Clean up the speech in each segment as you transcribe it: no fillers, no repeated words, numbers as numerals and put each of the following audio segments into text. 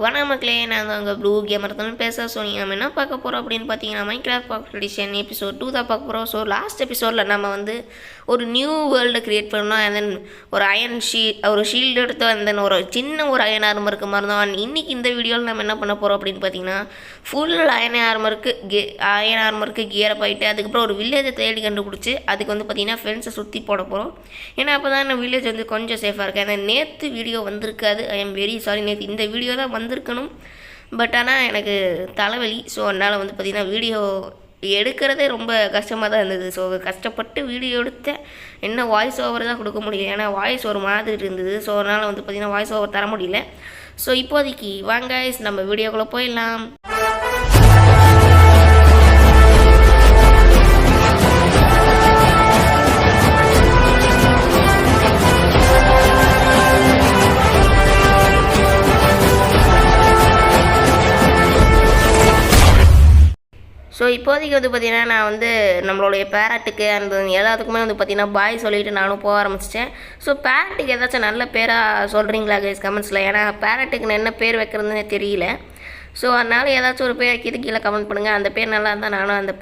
வணக்கம் மக்களே, நான் தான் அங்கே ப்ளூ கேமர் தான் பேச. ஸோ நம்ம என்ன பார்க்க போகிறோம் அப்படின்னு பார்த்தீங்கன்னா, மைன்கிராஃப்ட் பாக்கெட் எடிஷன் எபிசோட் 2 தான் பார்க்க போகிறோம். ஸோ லாஸ்ட் எபிசோடில் நம்ம வந்து ஒரு நியூ வேர்ல்டை க்ரியேட் பண்ணோம். அண்ட் தென் ஒரு ஒரு ஷீல்டு எடுத்து அண்ட் தென் ஒரு சின்ன ஒரு அயன் ஆர்மருக்கு மாதிரி தான். இன்றைக்கி இந்த வீடியோவில் நம்ம என்ன பண்ண போகிறோம் அப்படின்னு பார்த்தீங்கன்னா, ஃபுல் அயன் ஆர்மருக்கு கியர் போயிட்டு அதுக்கப்புறம் ஒரு வில்லேஜை தேடி கண்டுபிடிச்சி அதுக்கு வந்து பார்த்திங்கன்னா ஃபென்ஸை சுற்றி போட போகிறோம். ஏன்னா அப்போ தான் இந்த வில்லேஜ் வந்து கொஞ்சம் சேஃபாக இருக்குது. ஏன்னா நேற்று வீடியோ வந்திருக்காது. ஐ எம் வெரி சாரி, நேற்று இந்த வீடியோ தான் வந்திருக்கணும். பட் ஆனால் எனக்கு தலைவலி. ஸோ அதனால் வந்து பார்த்திங்கன்னா வீடியோ எடுக்கிறதே ரொம்ப கஷ்டமாக தான் இருந்தது. ஸோ கஷ்டப்பட்டு வீடியோ எடுத்தேன். என்ன வாய்ஸ் ஓவர் தான் கொடுக்க முடியல, ஏன்னா வாய்ஸ் ஒரு மாதிரி இருந்தது. ஸோ அதனால் வந்து பார்த்திங்கன்னா வாய்ஸ் ஓவர் தர முடியல. ஸோ இப்போதைக்கு வாங்க நம்ம வீடியோக்குள்ளே போயிடலாம். ஸோ இப்போதைக்கு வந்து பார்த்திங்கன்னா நான் வந்து நம்மளுடைய பேரட்டுக்கு அந்த எல்லாத்துக்குமே வந்து பார்த்திங்கன்னா பாய் சொல்லிவிட்டு நானும் போக ஆரம்பிச்சிட்டேன். ஸோ பேரட்டுக்கு ஏதாச்சும் நல்ல பேராக சொல்கிறீங்களா கைஸ் கமெண்ட்ஸில்? ஏன்னா பேரட்டுக்கு நான் என்ன பேர் வைக்கிறதுன்னு தெரியல. ஸோ அதனால் ஏதாச்சும் ஒரு பேர் வைக்கிறது கீழே கமெண்ட் பண்ணுங்கள். அந்த பேர் நல்லா இருந்தால் நானும் அந்த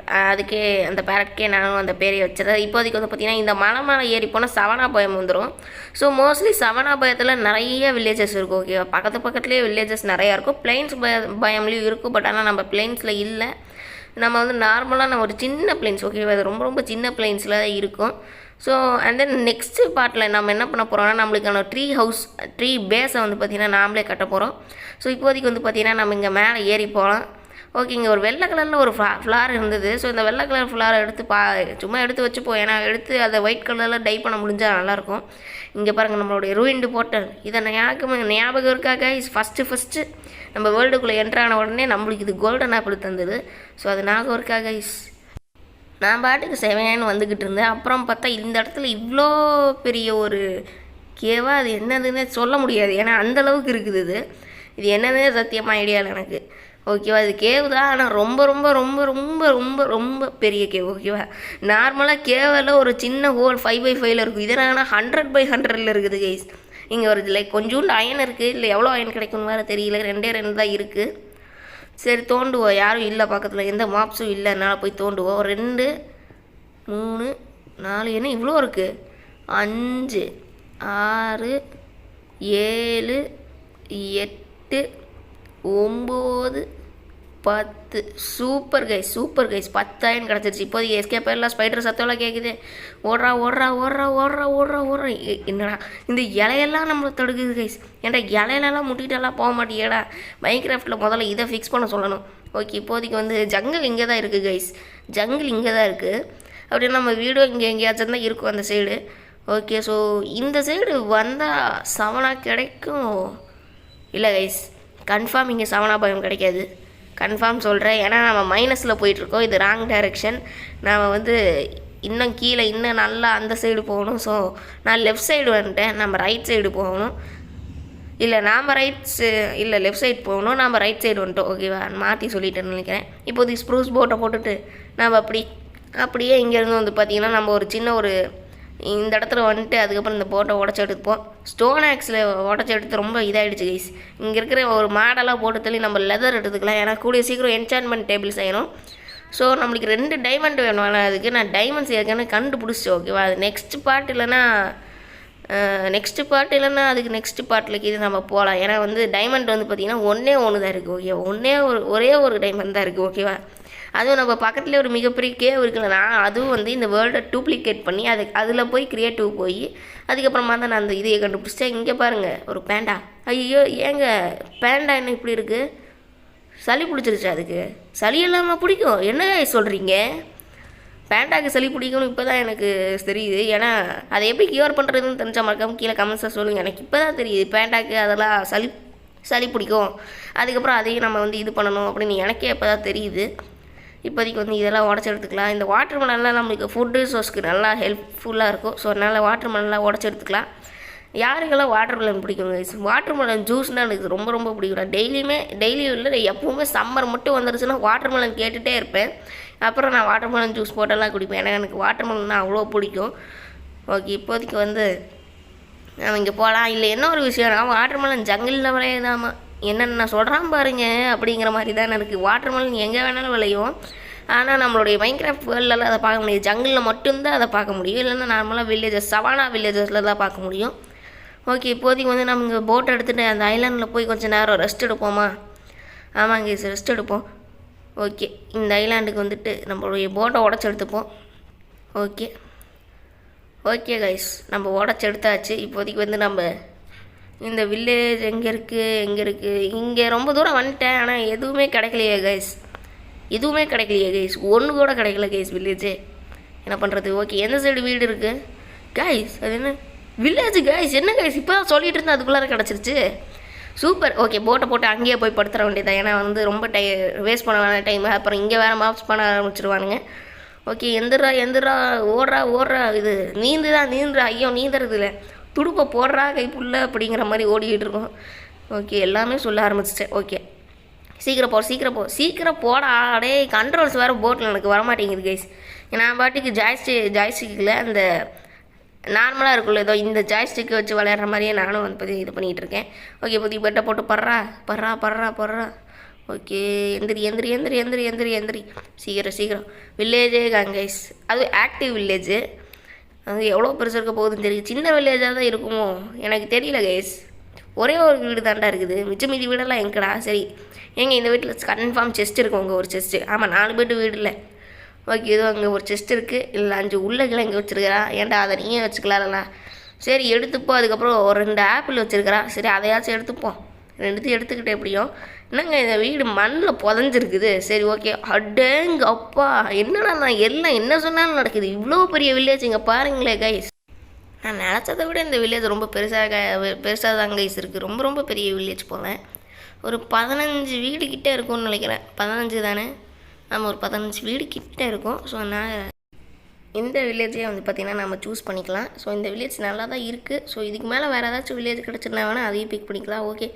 பேரட்டுக்கே நானும் அந்த பேரை வச்சிடறேன். இப்போதைக்கு வந்து பார்த்திங்கன்னா இந்த மலை ஏறி போனால் சவனாபாயம் வந்துடும். ஸோ மோஸ்ட்லி சவனாபாயத்தில் நிறைய வில்லேஜஸ் இருக்கும். ஓகேவா, பக்கத்துலேயே வில்லேஜஸ் நிறையா இருக்கும். பிளைன்ஸ் பயம்லேயும் இருக்கும். பட் ஆனால் நம்ம பிளைன்ஸில் இல்லை. நம்ம வந்து நார்மலாக ஒரு சின்ன பிளைன்ஸ், ஓகேவா, அது ரொம்ப ரொம்ப சின்ன பிளைன்ஸில் தான் இருக்கும். ஸோ அண்ட் தென் நெக்ஸ்ட்டு பார்ட்டில் நம்ம என்ன பண்ண போகிறோம்னா, நம்மளுக்கான ட்ரீ பேஸை வந்து பார்த்திங்கன்னா நாமளே கட்ட போகிறோம். ஸோ இப்போதைக்கு வந்து பார்த்திங்கன்னா நம்ம இங்கே மேலே ஏறி போகலாம். ஓகே, இங்கே ஒரு வெள்ளை கலரில் ஒரு ஃப்ளார் இருந்தது. ஸோ இந்த வெள்ளை கலர் ஃப்ளாரை எடுத்து சும்மா எடுத்து வச்சுப்போம். ஏன்னா எடுத்து அதை ஒயிட் கலரில் டை பண்ண முடிஞ்சால் நல்லாயிருக்கும். இங்கே பாருங்கள் நம்மளுடைய ரூயின்டு போர்ட்டல். இதை ஞாபகம் இருக்காக ஃபஸ்ட்டு நம்ம வேர்ல்டுக்குள்ளே என்ட்ரான உடனே நம்மளுக்கு இது கோல்டன் ஆப்பிள் தந்தது. ஸோ அது ஞாபகம் இருக்காக நான் பாட்டுக்கு செவனேன்னு வந்துக்கிட்டு இருந்தேன். அப்புறம் பார்த்தா இந்த இடத்துல இவ்வளோ பெரிய ஒரு கேவா, அது என்னதுன்னு சொல்ல முடியாது. ஏன்னா அந்தளவுக்கு இருக்குது. இது என்னதுன்னு சத்தியமாக ஐடியா இல்லை எனக்கு. ஓகேவா, இது கேவ் தான், ஆனால் ரொம்ப ரொம்ப ரொம்ப ரொம்ப ரொம்ப ரொம்ப பெரிய கேவ். ஓகேவா, நார்மலாக கேவில் ஒரு சின்ன ஹோல் 5x5 இருக்கும். இது ஆனால் 100x100 இருக்குது கைஸ். இங்கே ஒரு லைக் கொஞ்சோண்டு அயன் இருக்குது. இல்லை எவ்வளோ அயன் கிடைக்கும்னு வேறு தெரியல. 2 தான் இருக்குது. சரி தோண்டுவோம். யாரும் இல்லை பக்கத்தில், எந்த மாப்ஸும் இல்லை. அதனால் போய் தோண்டுவோம். 2 3 4 என்ன இவ்வளோ இருக்குது? 5 6 7 8 9 10. சூப்பர் கைஸ் 10 அயன் கிடச்சிருச்சு. இப்போதைக்கு எஸ்கேப் எல்லாம் ஸ்பைடர் சத்தம்லாம் கேட்குது. ஓடுறா. என்னடா இந்த இலையெல்லாம் நம்மளை தடுக்குது கைஸ். ஏன்டா இலையிலலாம் முட்டிகிட்டெல்லாம் போக மாட்டேடா. மைன்கிராஃப்டில் முதல்ல இதை ஃபிக்ஸ் பண்ண சொல்லணும். ஓகே, இப்போதைக்கு வந்து ஜங்கிள் இங்கே தான் இருக்குது கைஸ். ஜங்கிள் இங்கே தான் இருக்குது. அப்படின்னா நம்ம வீடியோ இங்கே எங்கேயாச்சும் தான் இருக்கும் அந்த சைடு. ஓகே, ஸோ இந்த சைடு வந்தால் சவனா கிடைக்கும். இல்லை கைஸ், கன்ஃபார்ம் இங்கே சவனாபாயம் கிடைக்காது. கன்ஃபார்ம் சொல்கிறேன். ஏன்னா நம்ம மைனஸில் போயிட்டுருக்கோம். இது ராங் டைரெக்ஷன். நாம் வந்து இன்னும் கீழே இன்னும் நல்லா அந்த சைடு போகணும். ஸோ நான் லெஃப்ட் சைடு வந்துட்டேன். நம்ம ரைட் சைடு போகணும். இல்லை லெஃப்ட் சைடு போகணும். நம்ம ரைட் சைடு வந்துட்டோம். ஓகேவா, மாற்றி சொல்லிட்டேன்னு நினைக்கிறேன். இப்போதைக்கு ஸ்ப்ரூஸ் போட்டை போட்டுட்டு நம்ம அப்படியே இங்கேருந்து வந்து பார்த்திங்கன்னா நம்ம ஒரு சின்ன இந்த இடத்துல வந்துட்டு அதுக்கப்புறம் இந்த போட்டை உடச்சி எடுத்துப்போம். ஸ்டோன் ஆக்ஸில் உடச்சி எடுத்து ரொம்ப இதாகிடுச்சு கைஸ். இங்கே இருக்கிற ஒரு மாடெல்லாம் போட்டு தள்ளி நம்ம லெதர் எடுத்துக்கலாம். ஏன்னா கூடிய சீக்கிரம் என்சான்மெண்ட் டேபிள் செய்யணும். ஸோ நம்மளுக்கு 2 டைமண்ட் வேணும். ஆனால் அதுக்கு நான் டைமண்ட்ஸ் ஏற்கனவே கண்டுபிடிச்சிட்டேன். ஓகேவா, அது நெக்ஸ்ட் பார்ட் இல்லைன்னா அதுக்கு நெக்ஸ்ட் பார்ட்டில் இது நம்ம போகலாம். ஏன்னா வந்து டைமண்ட் வந்து பார்த்திங்கன்னா ஒன்று தான் இருக்குது. ஓகேவா, ஒரே ஒரு டைமண்ட் தான் இருக்குது. ஓகேவா, அதுவும் நம்ம பக்கத்துலேயே ஒரு மிகப்பெரிய கேவ் இருக்குல்ல. நான் அதுவும் வந்து இந்த வேர்ல்டை டூப்ளிகேட் பண்ணி அதில் போய் க்ரியேட்டிவ் போய் அதுக்கப்புறமா தான் நான் அந்த இதையை கண்டுபிடிச்சிட்டேன். இங்கே பாருங்கள் ஒரு பேண்டா. ஐயோ ஏங்க பேண்டா என்ன இப்படி இருக்குது? சளி பிடிச்சிருச்சு. அதுக்கு சளி இல்லாமல் பிடிக்கும். என்ன சொல்கிறீங்க? பேண்டாக்கு சளி பிடிக்கும்னு இப்போ தான் எனக்கு தெரியுது. ஏன்னா அதை எப்படி கியூர் பண்ணுறதுன்னு தெரிஞ்ச மறக்காமல் கீழே கமெண்ட்ஸாக சொல்லுங்கள். எனக்கு இப்போ தான் தெரியுது பேண்டாக்கு அதெல்லாம் சளி பிடிக்கும். அதுக்கப்புறம் அதையும் நம்ம வந்து இது பண்ணணும் அப்படின்னு எனக்கே இப்போ தான் தெரியுது. இப்போதைக்கு வந்து இதெல்லாம் உடச்சி எடுத்துக்கலாம். இந்த வாட்டர் மெலன்லாம் நம்மளுக்கு ஃபுட் ரிசோர்ஸ்க்கு நல்லா ஹெல்ப்ஃபுல்லாக இருக்கும். ஸோ அதனால் வாட்டர் மெலன்லாம் உடச்சி எடுத்துக்கலாம். யாருக்கெல்லாம் வாட்டர் மெலன் பிடிக்கும் கைஸ்? வாட்டர் மெலன் ஜூஸ்னால் எனக்கு ரொம்ப ரொம்ப பிடிக்கும். டெய்லியும் இல்லை, எப்போவுமே சம்மர் மட்டும் வந்துருச்சுன்னா வாட்டர் மெலன் கேட்டுகிட்டே இருப்பேன். அப்புறம் நான் வாட்டர் மெலன் ஜூஸ் போட்டெல்லாம் குடிப்பேன். ஏன்னா எனக்கு வாட்டர் மெலன்னா அவ்வளோ பிடிக்கும். ஓகே, இப்போதைக்கு வந்து நம்ம இங்கே போகலாம். இல்லை என்ன ஒரு விஷயம், வாட்டர் மெலன் ஜங்கிளில் விளையாதாமா. என்னென்ன சொல்கிறான் பாருங்க அப்படிங்கிற மாதிரி தானே இருக்குது. வாட்டர்மெலன் எங்கே வேணாலும் விளையும். ஆனால் நம்மளுடைய மைன்கிராஃப்ட் வேர்ல்டில் அதை பார்க்க முடியாது. ஜங்கிளில் மட்டும்தான் அதை பார்க்க முடியும். இல்லைன்னா நார்மலாக வில்லேஜஸ் சவானா வில்லேஜஸில் தான் பார்க்க முடியும். ஓகே, இப்போதைக்கு வந்து நம்ம இங்கே போட்டை எடுத்துகிட்டு அந்த ஐலாண்டில் போய் கொஞ்சம் நேரம் ரெஸ்ட் எடுப்போமா? ஆமாங்க, ரெஸ்ட் எடுப்போம். ஓகே, இந்த ஐலாண்டுக்கு வந்துட்டு நம்மளுடைய போட்டை உடச்சி எடுத்துப்போம். ஓகே ஓகே கைஸ், நம்ம உடச்சி எடுத்தாச்சு. இப்போதைக்கு வந்து நம்ம இந்த வில்லேஜ் எங்கே இருக்குது இங்கே ரொம்ப தூரம் வந்துட்டேன். ஆனால் எதுவுமே கிடைக்கலையே கைஸ், ஒன்று கூட கிடைக்கல கைஸ் வில்லேஜே. என்ன பண்ணுறது? ஓகே, எந்த சைடு வீடு இருக்குது கைஸ்? அது என்ன வில்லேஜ் கைஸ்? என்ன கைஸ் இப்போ தான் சொல்லிகிட்டு இருந்தேன், அதுக்குள்ளார கிடச்சிருச்சு. சூப்பர். ஓகே, போட்டை போட்டு அங்கேயே போய் படுத்துற வேண்டியதான். ஏன்னா வந்து ரொம்ப வேஸ்ட் பண்ண வேணாம் டைம். அப்புறம் இங்கே வேறு மாப்ஸ் பண்ண ஆரம்பிச்சிருவானுங்க. ஓகே, எந்திரா ஓடுறா இது நீந்துறா. ஐயோ, நீந்துறது இல்லை, துடுப்பை போடுறா கைப்புள்ள அப்படிங்கிற மாதிரி ஓடிக்கிட்டு இருக்கோம். ஓகே, எல்லாமே சொல்ல ஆரம்பிச்சிட்டேன். ஓகே, சீக்கிரம் போடா. அடே, கண்ட்ரோல்ஸ் வேறு போட்டில் எனக்கு வரமாட்டேங்குது கைஸ். நான் பாட்டுக்கு ஜாய்ஸ்டிக்கில் அந்த நார்மலாக இருக்குல்ல, ஏதோ இந்த ஜாய்ஸ்டிக்கை வச்சு விளையாடுற மாதிரியே நானும் வந்து இது பண்ணிகிட்டு இருக்கேன். ஓகே, புதிய பெட்டை போட்டு படுறா. ஓகே, எந்திரி. சீக்கிரம் வில்லேஜே கைஸ். அது ஆக்டிவ் வில்லேஜு. அது எவ்வளோ பெருசு இருக்க போகுதுன்னு தெரியும். சின்ன வில்லேஜாக தான் இருக்குமோ எனக்கு தெரியல கைஸ். ஒரே ஒரு வீடு தாண்டா இருக்குது, மிச்சம் மீதி வீடெல்லாம் எங்கடா? சரி, ஏங்க இந்த வீட்டில் கன்ஃபார்ம் செஸ்ட் இருக்கும். உங்கள் ஒரு செஸ்ட்டு. ஆமாம், 4 பெட்டு வீடு இல்லை. ஓகே, ஏதோ அங்கே ஒரு செஸ்ட் இருக்குது. இல்லை 5 உருளைக்கிழங்கு இங்கே வச்சுருக்கிறா. ஏன்டா அதை நீயே வச்சுக்கலாம்ல? சரி, எடுத்துப்போம். அதுக்கப்புறம் ஒரு 2 ஆப்பிள் வச்சுருக்கிறா. சரி, அதையாச்சும் எடுத்துப்போம். 2 எடுத்துக்கிட்டே எப்படியும். என்னங்க இந்த வீடு மண்ணில் புதஞ்சிருக்குது. சரி, ஓகே. அடேங்க அப்பா, என்னடா நான் எல்லாம் என்ன சொன்னாலும் நடக்குது. இவ்வளோ பெரிய வில்லேஜ் இங்கே பாருங்களே கைஸ். நான் நினச்சதை விட இந்த வில்லேஜ் ரொம்ப பெருசாக தான் கைஸ் இருக்குது. ரொம்ப பெரிய வில்லேஜ் போல். ஒரு 15 வீடு கிட்டே இருக்கும்னு நினைக்கிறேன். 15 தானே? நம்ம ஒரு 15 வீடு கிட்டே இருக்கும். ஸோ நான் இந்த வில்லேஜே வந்து பார்த்திங்கன்னா நம்ம சூஸ் பண்ணிக்கலாம். ஸோ இந்த வில்லேஜ் நல்லா தான் இருக்குது. ஸோ இதுக்கு மேலே வேறு ஏதாச்சும் வில்லேஜ் கிடச்சிருந்தா வேணால் அதையும் பிக் பண்ணிக்கலாம். ஓகே,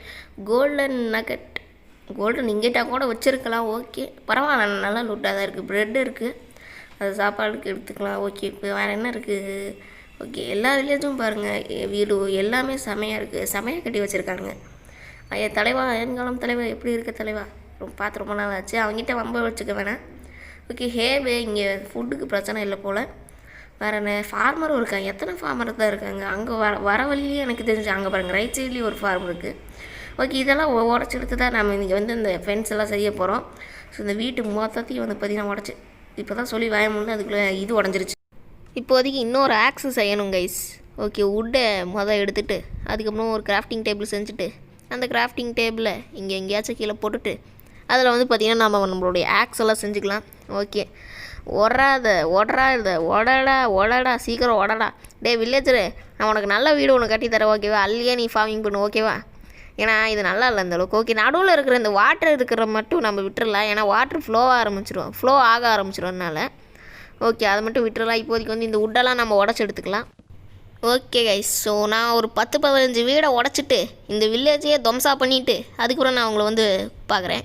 கோல்டன் இங்கேட்டா கூட வச்சுருக்கலாம். ஓகே, பரவாயில்ல, நல்லா லூட்டாக தான் இருக்குது. ப்ரெட் இருக்குது, அது சாப்பாடுக்கு எடுத்துக்கலாம். ஓகே, இப்போ வேறு என்ன இருக்குது? ஓகே, எல்லா வில்லேஜும் பாருங்கள், வீடு எல்லாமே செமையாக இருக்குது. செமையாக கட்டி வச்சுருக்காங்க. ஐயா தலைவா, என்காலம் தலைவா, எப்படி இருக்க தலைவா? பார்த்து ரொம்ப நாள் ஆச்சு. அவங்ககிட்ட வம்ப வச்சுக்க வேணாம். ஓகே, ஹேவே இங்கே ஃபுட்டுக்கு பிரச்சனை இல்லை போல். வேறு என்ன ஃபார்மரும் இருக்காங்க. எத்தனை ஃபார்மர் தான் இருக்காங்க அங்கே? வர வழியிலேயே எனக்கு தெரிஞ்சு அங்கே பாருங்கள், ரைட் சைட்லேயும் ஒரு ஃபார்ம் இருக்குது. ஓகே, இதெல்லாம் உடச்சி எடுத்து தான் நம்ம இன்றைக்கி வந்து இந்த ஃபென்ஸ் எல்லாம் செய்ய போகிறோம். ஸோ இந்த வீட்டு மொத்தத்தையும் வந்து பார்த்திங்கன்னா உடச்சி இப்போ தான் சொல்லி வாயமுன்னு அதுக்குள்ளே இது உடஞ்சிருச்சு. இப்போதைக்கு இன்னொரு ஆக்ஸு செய்யணும் கைஸ். ஓகே, உட்டை எடுத்துகிட்டு அதுக்கப்புறம் ஒரு கிராஃப்டிங் டேபிள் செஞ்சுட்டு அந்த கிராஃப்டிங் டேபிளை இங்கே எங்கேயாச்சும் கீழே போட்டுட்டு அதில் வந்து பார்த்திங்கன்னா நம்மளுடைய ஆக்ஸ் எல்லாம் செஞ்சுக்கலாம். ஓகே, ஒடடா சீக்கிரம் ஒடடா. டே வில்லேஜரு, நான் உனக்கு நல்ல வீடு ஒன்று கட்டித்தரேன். ஓகேவா? அல்லையே நீ ஃபார்மிங் பண்ணு. ஓகேவா? ஏன்னா இது நல்லா இல்லை அந்த அளவுக்கு. ஓகே, நடுவில் இருக்கிற இந்த வாட்டர் இருக்கிற மட்டும் நம்ம விட்டுறலாம். ஏன்னா வாட்டர் ஃப்ளோ ஆக ஆரம்பிச்சிடும்னால. ஓகே, அதை மட்டும் விட்டுறலாம். இப்போதைக்கு வந்து இந்த உட்டெல்லாம் நம்ம உடச்சி எடுத்துக்கலாம். ஓகே கைஸ், ஸோ நான் ஒரு 10-15 வீடை உடச்சிட்டு இந்த வில்லேஜையே துவம்சா பண்ணிவிட்டு அதுக்கப்புறம் நான் உங்களை வந்து பார்க்குறேன்.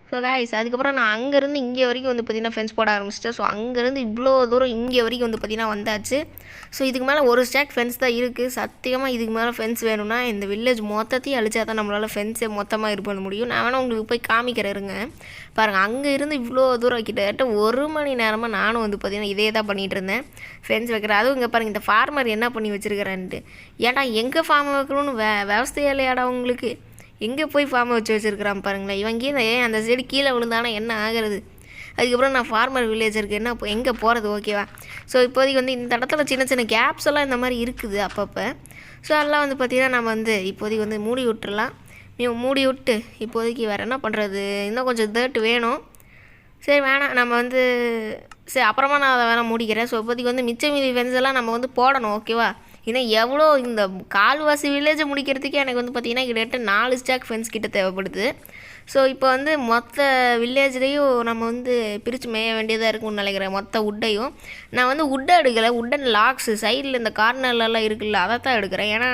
ஸோ கைஸ் அதுக்கப்புறம் நான் அங்கேருந்து இங்கே வரைக்கும் வந்து பார்த்திங்கன்னா ஃபென்ஸ் போட ஆரம்பிச்சிட்டேன். ஸோ அங்கேருந்து இவ்வளோ தூரம் இங்கே வரைக்கும் வந்து பார்த்திங்கன்னா வந்தாச்சு. ஸோ இதுக்கு மேலே ஒரு ஸ்டாக் ஃபென்ஸ் தான் இருக்குது. சத்தியமாக இதுக்கு மேலே ஃபென்ஸ் வேணும்னா இந்த வில்லேஜ் மொத்தத்தையும் அழிச்சா தான் நம்மளால் ஃபென்ஸை மொத்தமாக இது பண்ண முடியும். நான் வேணால் உங்களுக்கு போய் காமிக்கிறேருங்க. பாருங்கள், அங்கே இருந்து இவ்வளோ தூரம் கிட்டத்தட்ட 1 மணி நேரமாக நானும் வந்து பார்த்திங்கன்னா இதே தான் பண்ணிகிட்டு இருந்தேன், ஃபென்ஸ் வைக்கிறேன். அதுவும் இங்கே பாருங்கள், இந்த ஃபார்மர் என்ன பண்ணி வச்சுருக்கிறேன்ட்டு. ஏன்டா எங்கே ஃபார்ம் வைக்கணும்னு விவசாயம் இல்லையாடா உங்களுக்கு? எங்கே போய் ஃபார்மை வச்சுருக்கிறான் பாருங்களேன். இவன் கீழே அந்த சைடு கீழே விழுந்தானா என்ன ஆகிறது? அதுக்கப்புறம் நான் ஃபார்மர் வில்லேஜருக்கு என்ன எங்கே போகிறது? ஓகேவா? ஸோ இப்போதைக்கு வந்து இந்த இடத்துல சின்ன சின்ன கேப்ஸ் எல்லாம் இந்த மாதிரி இருக்குது அப்பப்போ. ஸோ அதெல்லாம் வந்து பார்த்திங்கன்னா நம்ம வந்து இப்போதைக்கு வந்து மூடி விட்டுறலாம். மூடி விட்டு இப்போதைக்கு வேறு என்ன பண்ணுறது? இன்னும் கொஞ்சம் தேர்ட் வேணும். சரி வேணாம், நம்ம வந்து சரி அப்புறமா நான் அதை வேணால் மூடிக்கிறேன். ஸோ இப்போதைக்கு வந்து மிச்ச மீதி ஃபென்ஸ் எல்லாம் நம்ம வந்து போடணும். ஓகேவா? ஏன்னா எவ்வளோ இந்த கால்வாசி வில்லேஜை முடிக்கிறதுக்கே எனக்கு வந்து பார்த்திங்கன்னா கிட்டத்தட்ட 4 ஸ்டாக் ஃபென்ஸ் கிட்ட தேவைப்படுது. ஸோ இப்போ வந்து மொத்த வில்லேஜ்லேயும் நம்ம வந்து பிரித்து மேய வேண்டியதாக இருக்கும்னு நினைக்கிறேன். மொத்த உட்டையும் நான் வந்து உட்டை எடுக்கலை, உட்டன் லாக்ஸு சைடில் இந்த கார்னர்லலாம் இருக்குல்ல அதை தான் எடுக்கிறேன். ஏன்னா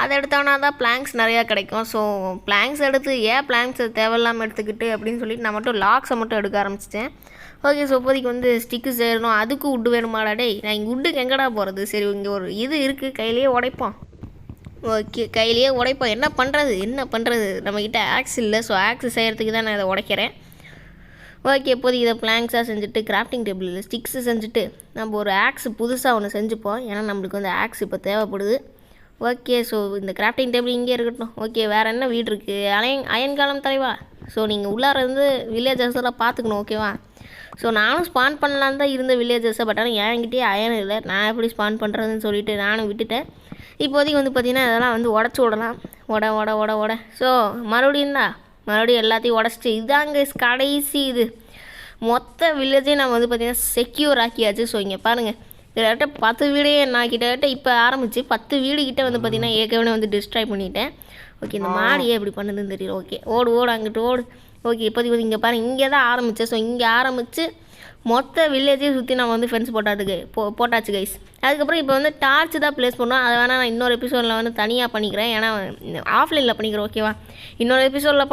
அதை எடுத்தோன்னா தான் பிளாங்க்ஸ் நிறையா கிடைக்கும். ஸோ பிளாங்க்ஸ் எடுத்து ஏன் பிளாங்க்ஸை தேவையில்லாமல் எடுத்துக்கிட்டு அப்படின்னு சொல்லிட்டு நான் மட்டும் லாக்ஸை மட்டும் எடுக்க ஆரம்பிச்சிட்டேன். ஓகே, ஸோ இப்போதைக்கு வந்து ஸ்டிக்கு சேரணும். அதுக்கு உட்டு வேணுமாடா? டேய், நான் இங்கே உட்டுக்கு எங்கடா போகிறது? சரி, இங்கே ஒரு இது இருக்குது, கையிலேயே உடைப்போம். ஓகே, கையிலேயே உடைப்போம். என்ன பண்ணுறது நம்மக்கிட்ட ஆக்ஸ் இல்லை. ஸோ ஆக்ஸ் செய்கிறதுக்கு தான் நான் இதை உடைக்கிறேன். ஓகே, இப்போதைக்கு இதை பிளாங்க்ஸாக செஞ்சுட்டு கிராஃப்டிங் டேபிளில் ஸ்டிக்ஸு செஞ்சுட்டு நம்ம ஒரு ஆக்ஸ் புதுசாக ஒன்று செஞ்சுப்போம். ஏன்னா நம்மளுக்கு வந்து ஆக்ஸ் இப்போ தேவைப்படுது. ஓகே, ஸோ இந்த கிராஃப்டிங் டேபிள் இங்கே இருக்கட்டும். ஓகே, வேறு என்ன வீடு இருக்குது? அயன்காலம் தலைவா. ஸோ நீங்கள் உள்ளார இருந்து வில்லேஜஸ் எல்லாம் பார்த்துக்கணும். ஓகேவா? ஸோ நானும் ஸ்பான் பண்ணலான்னு தான் இருந்த வில்லேஜஸை, பட் ஆனால் என்கிட்டயே அயன் இல்லை. நான் எப்படி ஸ்பான் பண்ணுறதுன்னு சொல்லிவிட்டு நானும் விட்டுட்டேன். இப்போதைக்கு வந்து பார்த்திங்கன்னா அதெல்லாம் வந்து உடச்சி விடலாம். உட ஸோ மறுபடியும் எல்லாத்தையும் உடச்சிட்டு இதாங்க கடைசி இது மொத்த வில்லேஜையும் நம்ம வந்து பார்த்திங்கன்னா செக்யூர் ஆக்கியாச்சு. ஸோ இங்கே பாருங்கள், கிட்டத்தட்ட 10 வீடே நான் கிட்டத்தட்ட இப்போ ஆரம்பித்து 10 வீடு கிட்டே வந்து பார்த்திங்கன்னா ஏற்கனவே வந்து டிஸ்ட்ராய் பண்ணிட்டேன். ஓகே, இந்த மாடியே எப்படி பண்ணுதுன்னு தெரியல. ஓகே, ஓடு அங்கிட்டு ஓடு. ஓகே, இப்போதைக்கு வந்து இங்கே பாருங்கள், இங்கே தான் ஆரம்பித்தேன். ஸோ இங்கே ஆரம்பித்து மொத்த வில்லேஜையும் சுற்றி நம்ம வந்து ஃபென்ஸ் போட்டாச்சு கைஸ். அதுக்கப்புறம் இப்போ வந்து டார்ச் தான் ப்ளேஸ் பண்ணோம். அதை வேணால் நான் இன்னொரு எபிசோடில் வந்து தனியாக பண்ணிக்கிறேன். ஏன்னா ஆஃப்லைனில் பண்ணிக்கிறேன். ஓகேவா? இன்னொரு எபிசோடில்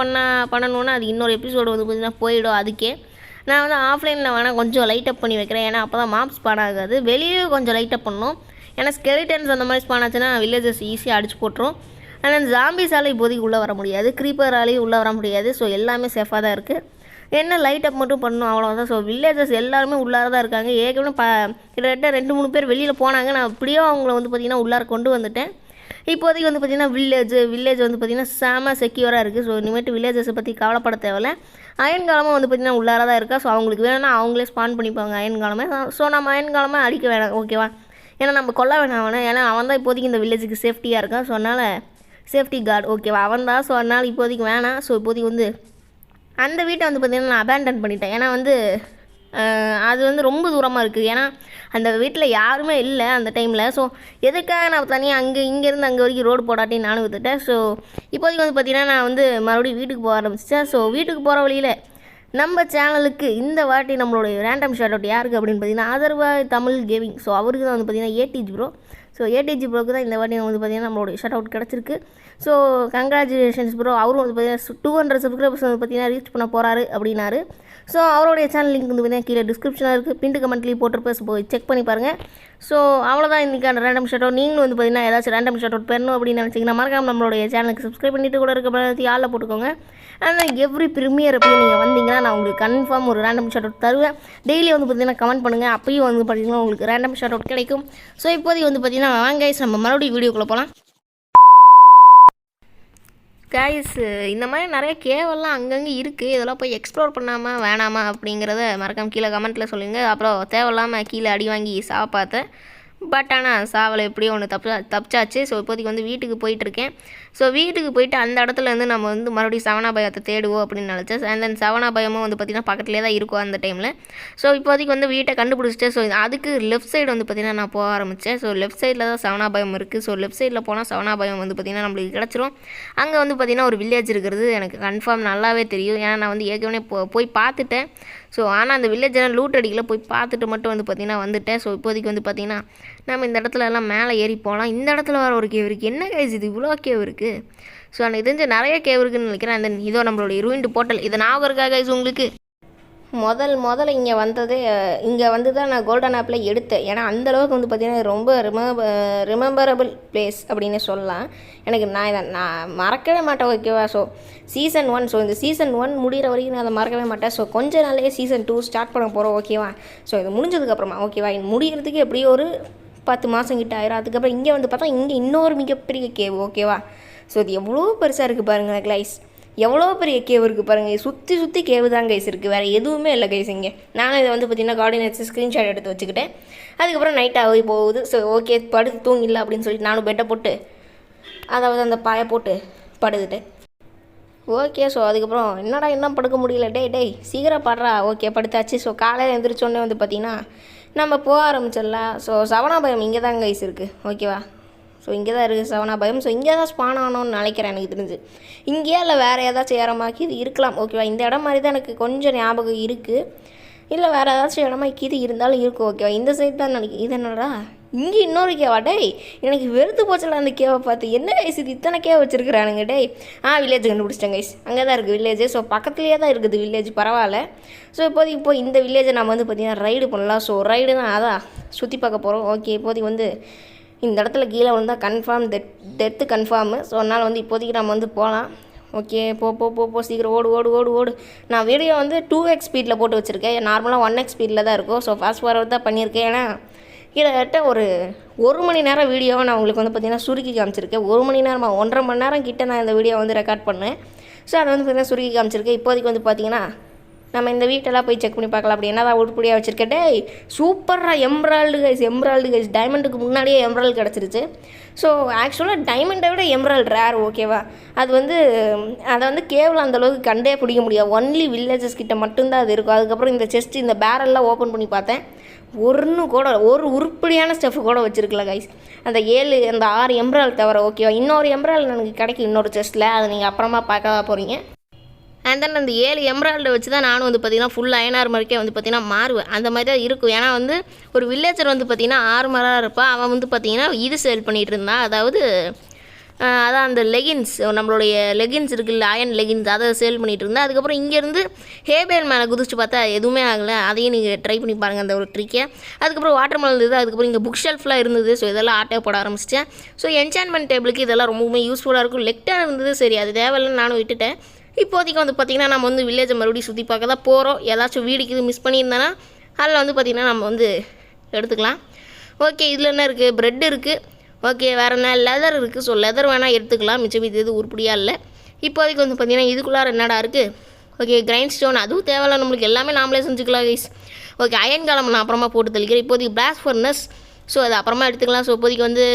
பண்ணணுன்னா அது இன்னொரு எபிசோடு வந்து பார்த்திங்கன்னா போயிடும். அதுக்கே நான் வந்து ஆஃப்லைனில் வேணால் கொஞ்சம் லைட்டப் பண்ணி வைக்கிறேன். ஏன்னா அப்போ தான் மாப் ஸ்பான் ஆகாது. வெளியே கொஞ்சம் லைட்டப் பண்ணணும். ஏன்னா ஸ்கெலிட்டன்ஸ் அந்த மாதிரி ஸ்பான் ஆச்சுன்னா வில்லேஜஸ் ஈஸியாக அடிச்சு போட்டுரும். ஆனால் ஜாம்பிஸால் இப்போதைக்கு உள்ளே வர முடியாது, க்ரீப்பராலேயும் உள்ளே வர முடியாது. ஸோ எல்லாமே சேஃபாக தான் இருக்குது. என்ன லைட்டப் மட்டும் பண்ணணும், அவ்வளோதான். ஸோ வில்லேஜஸ் எல்லாருமே உள்ளார தான் இருக்காங்க. ஏற்கனவே கிட்டத்தட்ட 2-3 பேர் வெளியில் போனாங்க. நான் அப்படியே அவங்கள வந்து பார்த்திங்கன்னா உள்ளார கொண்டு வந்துட்டேன். இப்போதைக்கு வந்து பார்த்திங்கன்னா வில்லேஜ் வந்து பார்த்திங்கன்னா செம செக்யூராக இருக்குது. ஸோ இனிமேட்டு வில்லேஜஸை பற்றி கவலைப்பட தேவையில்ல. அயன் காலமாக வந்து பார்த்திங்கன்னா உள்ளார தான் இருக்கா. ஸோ அவங்களுக்கு வேணும்னா அவங்களே ஸ்பான் பண்ணிப்பாங்க அயன் காலமே. ஸோ நம்ம அயன் காலமாக அடிக்க வேணாம். ஓகேவா? ஏன்னா நம்ம கொல்ல வேணாம் அவனை. ஏன்னா அவன் தான் இப்போதைக்கு இந்த வில்லேஜுக்கு சேஃப்டியாக இருக்கான். ஸோ அதனால் சேஃப்டி கார்டு. ஓகேவா? அவன் தான். ஸோ அதனால் இப்போதைக்கு வேணாம். ஸோ இப்போதைக்கு வந்து அந்த வீட்டை வந்து பார்த்திங்கன்னா நான் அபேண்டன் பண்ணிட்டேன். ஏன்னா வந்து அது வந்து ரொம்ப தூரமாக இருக்குது. ஏன்னா அந்த வீட்டில் யாருமே இல்லை அந்த டைமில். ஸோ எதுக்காக நான் தனியாக இங்கேருந்து அங்கே வரைக்கும் ரோடு போடாட்டி நானும் விட்டுட்டேன். ஸோ இப்போதைக்கு வந்து பார்த்திங்கன்னா நான் வந்து மறுபடியும் வீட்டுக்கு போக ஆரம்பிச்சிட்டேன். ஸோ வீட்டுக்கு போகிற வழியில் நம்ம சேனலுக்கு இந்த வாட்டி நம்மளுடைய ரேண்டம் ஷாட் அவுட் யாருக்கு அப்படின்னு பார்த்திங்கன்னா ஆதர்வா தமிழ் கேமிங். ஸோ அவருக்கு தான் வந்து பார்த்திங்கன்னா ஏடிஜி ப்ரோ. ஸோ ஏடிஜி ப்ரோக்கு தான் இந்த வாட்டி வந்து பார்த்திங்கன்னா நம்மளுடைய ஷாட் அவுட் கிடச்சிருக்கு. So congratulations bro. அவரும் வந்து பார்த்திங்கன்னா 200 சப்ஸ்கிரைபர்ஸ் வந்து பார்த்திங்கன்னா ரீச் பண்ண போகிறாரு அப்படின்னாரு. ஸோ அவருடைய சேனல் லிங்க் வந்து பார்த்திங்கன்னா கீழே டிஸ்கிரிப்ஷனில் இருக்குது, பின்ட்டு கமெண்ட்லேயும் போட்டிருப்பேன். போய் செக் பண்ணி பாருங்கள். ஸோ அவ்வளோதான் இன்றைக்கான ரேண்டம் ஷாட் அவுட். நீங்களும் வந்து பார்த்திங்கன்னா ஏதாச்சும் ரேண்டம் ஷாட் அவுட் பண்ணணும் அப்படின்னு நினச்சிங்கன்னா மறக்காம நம்மளுடைய சேனலுக்கு சப்ஸ்கிரைப் பண்ணிட்டு கூட இருக்க பற்றி ஆளில் போட்டுக்கோங்க. ஆனால் எவ்ரி ப்ரீமியர் அப்படி நீங்கள் வந்தீங்கன்னா நான் உங்களுக்கு கன்ஃபார்ம் ஒரு ரேண்டம் ஷாட் அவுட் தருவேன். டெய்லி வந்து பார்த்திங்கன்னா கமெண்ட் பண்ணுங்கள். அப்பயும் வந்து பார்த்திங்கன்னா உங்களுக்கு ரேண்டம் ஷாட் அவுட் கிடைக்கும். ஸோ இப்போதைக்கு வந்து பார்த்திங்கன்னா வாங்க கைஸ், நம்ம மறுபடியும் வீடியோக்குள்ளே போகலாம். கைஸ், இந்த மாதிரி நிறைய கேவெல்லாம் அங்கங்கே இருக்குது. இதெல்லாம் போய் எக்ஸ்ப்ளோர் பண்ணாமல் வேணாமா அப்படிங்கிறத மறக்காமல் கீழே கமெண்ட்டில் சொல்லுங்கள். அப்புறம் தேவையில்லாமல் கீழே அடி வாங்கி பார்த்தேன். பட் ஆனால் சாவலை எப்படியோ ஒன்று தப்பிச்சாச்சு. ஸோ இப்போதைக்கு வந்து வீட்டுக்கு போயிட்டுருக்கேன். ஸோ வீட்டுக்கு போயிட்டு அந்த இடத்துலேருந்து நம்ம வந்து மறுபடியும் சவனாபயத்தை தேடுவோம் அப்படின்னு நினச்சேன். அண்ட் தென் சவனாபயமும் வந்து பார்த்திங்கன்னா பக்கத்துலேயே தான் இருக்கும் அந்த டைமில். ஸோ இப்போதைக்கு வந்து வீட்டை கண்டுபிடிச்சிட்டேன். ஸோ அதுக்கு லெஃப்ட் சைடு வந்து பார்த்திங்கன்னா நான் போக ஆரம்பித்தேன். ஸோ லெஃப்ட் சைடில் தான் சவனாபயம் இருக்குது. ஸோ லெஃப்ட் சைடில் போனால் சவனாபயம் வந்து பார்த்திங்கன்னா நம்மளுக்கு கிடச்சிரும். அங்கே வந்து பார்த்திங்கன்னா ஒரு வில்லேஜ் இருக்கிறது எனக்கு கன்ஃபார்ம் நல்லாவே தெரியும். ஏன்னா நான் வந்து ஏற்கனவே போய் பார்த்துட்டேன். ஸோ ஆனால் அந்த வில்லேஜெல்லாம் லூட் அடிக்கல, போய் பார்த்துட்டு மட்டும் வந்து பார்த்திங்கன்னா வந்துட்டேன். ஸோ இப்போதைக்கு வந்து பார்த்திங்கன்னா நம்ம இந்த இடத்துல எல்லாம் மேலே ஏறி போகலாம். இந்த இடத்துல வர ஒரு கேவ் இருக்குது. என்ன கைஸ் இது இவ்வளோ கேவ் இருக்குது? ஸோ எனக்கு தெரிஞ்ச நிறைய கேவ் இருக்குதுன்னு நினைக்கிறேன். தென் இதோ நம்மளுடைய ரூயின்டு போர்ட்டல். இதை ஞாபகம் இருக்கா கைஸ் உங்களுக்கு? முதல்ல இங்கே வந்து தான் நான் கோல்டன் ஆப்பில் எடுத்தேன். ஏன்னா அந்தளவுக்கு வந்து பார்த்திங்கன்னா ரொம்ப ரிமெம்பரபிள் பிளேஸ் அப்படின்னு சொல்லலாம். நான் மறக்கவே மாட்டேன். ஓகேவா? ஸோ சீசன் 1, ஸோ இந்த சீசன் 1 முடிகிற வரைக்கும் நான் அதை மறக்கவே மாட்டேன். ஸோ கொஞ்ச நாளையே சீசன் 2 ஸ்டார்ட் பண்ண போகிறோம். ஓகேவா? ஸோ இது முடிஞ்சதுக்கப்புறமா ஓகேவா, இது முடிகிறதுக்கு எப்படியும் ஒரு 10 மாதம் கிட்ட ஆயிரும். அதுக்கப்புறம் இங்கே வந்து பார்த்தா இங்கே இன்னொரு மிகப்பெரிய கேவ். ஓகேவா? ஸோ இது எவ்வளோ பெருசாக இருக்குது பாருங்கள் கைஸ், எவ்வளோ பெரிய கேவ் இருக்குது பாருங்கள். சுற்றி கேவ் தான் கைஸ் இருக்குது, வேறு எதுவுமே இல்லை கைஸ் இங்கே. நானும் இதை வந்து பார்த்திங்கன்னா கோஆர்டினேட்ஸ் ஸ்க்ரீன்ஷாட் எடுத்து வச்சுக்கிட்டேன். அதுக்கப்புறம் நைட்டாக போகுது. ஸோ ஓகே படுத்து தூங்கிடல அப்படின்னு சொல்லிட்டு நானும் பெட்டை போட்டு அதாவது அந்த பாயை போட்டு படுத்துட்டேன். ஓகே ஸோ அதுக்கப்புறம் என்னடா இன்னும் படுக்க முடியல, டேய் சீக்கிரம் படுறா. ஓகே படுத்தாச்சு. ஸோ காலையில் எழுந்திரிச்சோடனே வந்து பார்த்திங்கன்னா நம்ம போக ஆரம்பிச்சிடலாம். ஸோ சவனாபயம் இங்கே தான் கைஸ் இருக்குது. ஓகேவா? ஸோ இங்கே தான் இருக்குது சவனாபயம். ஸோ இங்கே தான் ஸ்பான் ஆனோன்னு நினைக்கிறேன் எனக்கு தெரிஞ்சு. இங்கேயா இல்லை வேறு ஏதாச்சும் இடமாக்கி இது இருக்கலாம். ஓகேவா? இந்த இடம் மாதிரி தான் எனக்கு கொஞ்சம் ஞாபகம் இருக்குது. இல்லை வேறு ஏதாச்சும் இடமாக்கி இது இருந்தாலும் இருக்கும். ஓகேவா? இந்த சைடு தான் நினைக்கிறேன். இது என்னடா இங்கே இன்னொரு கேவா? டேய் எனக்கு வெறுத்து போச்சல அந்த கேவை பார்த்து. என்ன கைஸ் இது இத்தனை கேவ் வச்சுருக்குறானுங்க. டேய் வில்லேஜ் கண்டுபிடிச்சிட்டேன் கைஸ். அங்கே தான் இருக்குது வில்லேஜ். ஸோ பக்கத்துலேயே தான் இருக்குது வில்லேஜ், பரவாயில்ல. ஸோ இப்போதைக்கு இந்த வில்லேஜை நம்ம வந்து பார்த்திங்கன்னா ரைடு பண்ணலாம். ஸோ ரைடு தான் அதான் சுற்றி பார்க்க போகிறோம். ஓகே இப்போதைக்கு வந்து இந்த இடத்துல கீழே வந்தால் கன்ஃபார்ம் டெத்து கன்ஃபார்மு. ஸோ அதனால் வந்து இப்போதைக்கு நம்ம வந்து போகலாம். ஓகே போ சீக்கிரம் ஓடு. நான் வீடியோ வந்து 2x ஸ்பீடில் போட்டு வச்சுருக்கேன். நார்மலாக 1x ஸ்பீடில் தான் இருக்கும். ஸோ ஃபாஸ்ட் ஃபார்வர்ட் தான் பண்ணியிருக்கேன். ஏன்னா கிட்டத்தட்ட ஒரு மணி நேரம் வீடியோவை நான் உங்களுக்கு வந்து பார்த்திங்கன்னா சுருக்கி காமிச்சிருக்கேன். 1 மணி நேரமாக 1.5 மணி நேரம் கிட்ட நான் இந்த வீடியோ வந்து ரெக்கார்ட் பண்ணேன். ஸோ அதை வந்து பார்த்திங்கன்னா சுருக்கி காமிச்சிருக்கேன். இப்போதைக்கு வந்து பார்த்திங்கன்னா நம்ம இந்த வீட்டெல்லாம் போய் செக் பண்ணி பார்க்கலாம். அப்படி என்னதான் உருப்படியாக வச்சுருக்கேன். டேய் சூப்பராக எம்ரால்டு கைஸ் டைமண்டுக்கு முன்னாடியே எம்ரால்டு கிடச்சிருச்சு. ஸோ ஆக்சுவலாக டைமண்டை விட எம்ரால்டு ரேர். ஓகேவா? அதை வந்து கேவலம் அந்தளவுக்கு கண்டே பிடிக்க முடியாது. ஒன்லி வில்லேஜஸ் கிட்ட மட்டும்தான் அது இருக்கும். அதுக்கப்புறம் இந்த செஸ்ட் இந்த பேரல்லாம் ஓப்பன் பண்ணி பார்த்தேன். ஒரு உருப்படியான ஸ்டெஃப் கூட வச்சுருக்கல கைஸ். அந்த 6 எம்ரால்டு தவிர. ஓகேவா? இன்னொரு எம்ரால்டு எனக்கு கிடைக்கும் இன்னொரு செஸ்ட்டில். அதை நீங்கள் அப்புறமா பார்க்க போகிறீங்க. அண்ட் தென் அந்த 7 எம்ரால்டை வச்சு தான் நானும் வந்து பார்த்திங்கன்னா ஃபுல் அயனார் மாதிரிக்கே வந்து பார்த்திங்கன்னா மாறுவேன். அந்த மாதிரி தான் இருக்கும். ஏன்னா வந்து ஒரு வில்லேஜர் வந்து பார்த்திங்கன்னா ஆர்மராக இருப்பான். அவன் வந்து பார்த்திங்கன்னா இது சேல் பண்ணிகிட்டு இருந்தான். அதான் அந்த லெகின்ஸ், நம்மளுடைய லெகின்ஸ் இருக்குல்ல, அயன் லெகின்ஸ், அதை சேல் பண்ணிகிட்டு இருந்தேன். அதுக்கப்புறம் இங்கேருந்து ஹேபேல் மேலே குதிச்சு பார்த்தா எதுவுமே ஆகலை. அதையும் நீங்கள் ட்ரை பண்ணி பாருங்கள் அந்த ஒரு ட்ரிக்கை. அதுக்கப்புறம் வாட்டர் மெலன் இருந்தது. அதுக்கப்புறம் இங்கே புக் ஷெல்ஃப்லாம் இருந்தது. ஸோ இதெல்லாம் ஆட்டோ போட ஆரம்பிச்சிட்டேன். ஸோ என்சான்மெண்ட் டேபிளுக்கு இதெல்லாம் ரொம்பவுமே யூஸ்ஃபுல்லாக இருக்கும். லெக்டாக இருந்தது. சரி அது தேவையில்லைன்னு நானும் விட்டுட்டேன். இப்போதைக்கு வந்து பார்த்திங்கன்னா நம்ம வந்து வில்லேஜை மறுபடியும் சுற்றி பார்க்க தான் போகிறோம். ஏதாச்சும் வீடுக்கு மிஸ் பண்ணியிருந்தேன்னா அதில் வந்து பார்த்திங்கன்னா நம்ம வந்து எடுத்துக்கலாம். ஓகே இதில் என்ன இருக்குது? ப்ரெட் இருக்குது. ஓகே வேறு என்ன? லெதர் இருக்குது. ஸோ லெதர் வேணால் எடுத்துக்கலாம். மிச்சம் இது உருப்படியாக இல்லை. இப்போதைக்கு வந்து பார்த்திங்கன்னா இதுக்குள்ளார என்னடா இருக்குது? ஓகே கிரைண்ட் ஸ்டோன், அதுவும் தேவையில்ல நம்மளுக்கு, எல்லாமே நாமளே செஞ்சுக்கலாம் கைஸ். ஓகே அயன் காலம் நான் அப்புறமா போட்டு தெளிக்கிறேன். இப்போதைக்கு பிளாஸ்ட் ஃபர்னஸ், ஸோ அது அப்புறமா எடுத்துக்கலாம். ஸோ இப்போதைக்கு வந்து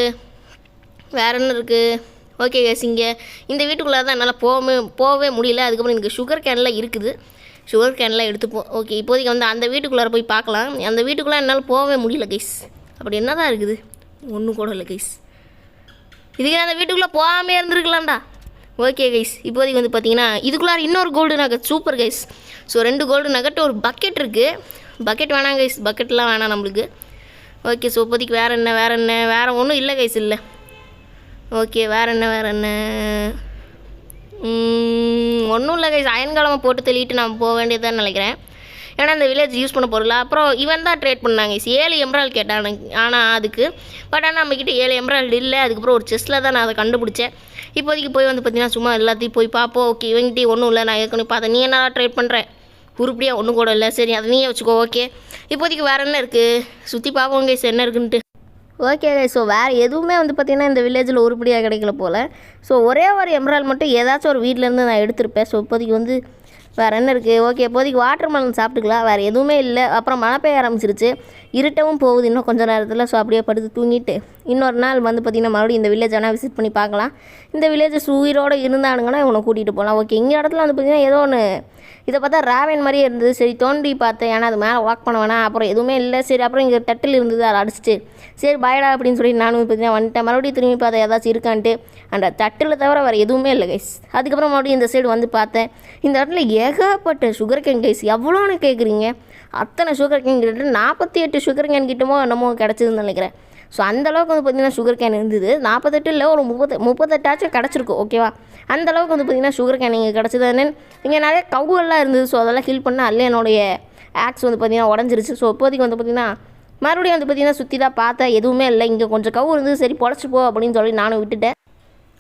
வேறு என்ன இருக்குது? ஓகே கைஸ் இங்கே இந்த வீட்டுக்குள்ளே தான் என்னால் போகவே முடியல. அதுக்கப்புறம் இங்கே சுகர் கேன்லாம் இருக்குது. சுகர் கேன்லாம் எடுத்துப்போம். ஓகே இப்போதைக்கு வந்து அந்த வீட்டுக்குள்ளார போய் பார்க்கலாம். அந்த வீட்டுக்குள்ளே என்னால் போகவே முடியல கைஸ். அப்படி என்ன தான் இருக்குது? ஒன்றும் கூட இல்லை கைஸ். இதுக்கு அந்த வீட்டுக்குள்ளே போகாமே இருந்துருக்கலாம்டா. ஓகே கைஸ் இப்போதைக்கு வந்து பார்த்திங்கன்னா இதுக்குள்ளார இன்னொரு gold nugget. Super guys. So 2 gold nugget, ஒரு பக்கெட் இருக்குது. பக்கெட் வேணாம் கைஸ், பக்கெட்லாம் வேணாம் நம்மளுக்கு. ஓகே ஸோ இப்போதைக்கு வேறு என்ன வேறு ஒன்றும் இல்லை கைஸ். இல்லை ஓகே வேறு என்ன ஒன்றும் இல்லை கைஸ். அயன்காலமாக போட்டு தெளிட்டு நம்ம போக வேண்டியதான் நினைக்கிறேன். ஏன்னா இந்த வில்லேஜ் யூஸ் பண்ண போகிறல. அப்புறம் இவன் தான் ட்ரேட் பண்ணாங்க 7 எம்ரால்டு கேட்டான் ஆனால் அதுக்கு. பட் ஆனால் நம்மக்கிட்ட 7 எம்ரால்டு இல்லை. அதுக்கப்புறம் ஒரு செஸ்ட்டில் தான் நான் அதை கண்டுபிடிச்சேன். இப்போதைக்கு போய் வந்து பார்த்திங்கன்னா சும்மா எல்லாத்தையும் போய் பார்ப்போம். ஓகே இவங்கிட்டே ஒன்றும் இல்லை. நான் ஏற்கனவே பார்த்தேன். நீ என்ன ட்ரேட் பண்ணுறேன்? உருப்படியாக ஒன்றும் கூட இல்லை. சரி அதை நீயே வச்சுக்கோ. ஓகே இப்போதைக்கு வேறு என்ன இருக்குது? சுற்றி பார்ப்போம் கைஸ் என்ன இருக்குன்ட்டு. ஓகே ஸோ வேறு எதுவுமே வந்து பார்த்திங்கன்னா இந்த வில்லேஜில் உருப்படியாக கிடைக்கல போல். ஸோ ஒரே ஒரு எம்ரால்டு மட்டும் ஏதாச்சும் ஒரு வீட்டிலேருந்து நான் எடுத்திருப்பேன். ஸோ இப்போதைக்கு வந்து வேறு என்ன இருக்குது? ஓகே இப்போதைக்கு வாட்டர் மெலன் சாப்பிட்டுக்கலாம். வேறு எதுவுமே இல்லை. அப்புறம் மழை பெய்ய ஆரம்பிச்சிருச்சு. இருட்டவும் போகுது இன்னும் கொஞ்சம் நேரத்தில். ஸோ அப்படியே படுத்து தூங்கிட்டு இன்னொரு நாள் வந்து பார்த்திங்கன்னா மறுபடியும் இந்த வில்லேஜ் ஆனால் விசிட் பண்ணி பார்க்கலாம். இந்த வில்லேஜஸ் உயிரோடு இருந்தானுங்கன்னா இவனை கூட்டிகிட்டு போகலாம். ஓகே இங்கே இடத்துல வந்து பார்த்திங்கன்னா ஏதோ ஒன்று இதை பார்த்தா ராவன் மாதிரியே இருந்தது. சரி தோண்டி பார்த்தேன். ஏன்னா அது மேலே வாக் பண்ண வேணாம். அப்புறம் எதுவுமே இல்லை. சரி அப்புறம் இங்கே தட்டில் இருந்தது, அதை அடிச்சிட்டு சரி பயடா அப்படின்னு சொல்லி நானும் பார்த்தீங்கன்னா வந்துட்டேன். மறுபடியும் திரும்பி பார்த்தேன் ஏதாச்சும் இருக்கான்ட்டு. அந்த தட்டில் தவிர வேறு எதுவுமே இல்லை கைஸ். அதுக்கப்புறம் மறுபடியும் இந்த சைடு வந்து பார்த்தேன். இந்த இடத்துல ஏகப்பட்ட சுகர் கேன் கைஸ். எவ்வளோன்னு கேட்குறீங்க? அத்தனை சுகர் கேன் கிட்ட 48 சுகர் கேன் கிட்டமோ என்னமோ கிடச்சிதுன்னு நினைக்கிறேன். ஸோ அந்தளவுக்கு வந்து பார்த்திங்கன்னா சுகர் கேன் இருந்தது. 48 இல்லை, ஒரு 38 கிடச்சிருக்கும். ஓகேவா, அந்தளவுக்கு வந்து பார்த்திங்கன்னா சுகர் கேன் இங்கே கிடச்சிது. தென் இங்கே நிறைய கவுகள்லாம் இருந்தது. ஸோ அதெல்லாம் ஹீல் பண்ண அல்ல என்னுடைய ஆக்ஸ் வந்து பார்த்திங்கன்னா உடஞ்சிருச்சு. ஸோ இப்போதைக்கு வந்து பார்த்திங்கன்னா மறுபடியும் வந்து பார்த்திங்கன்னா சுற்றி தான் பார்த்தேன், எதுவுமே இல்லை. இங்கே கொஞ்சம் கவு இருந்தது, சரி பொழைச்சி போ அப்படின்னு சொல்லி நானும் விட்டுட்டேன்.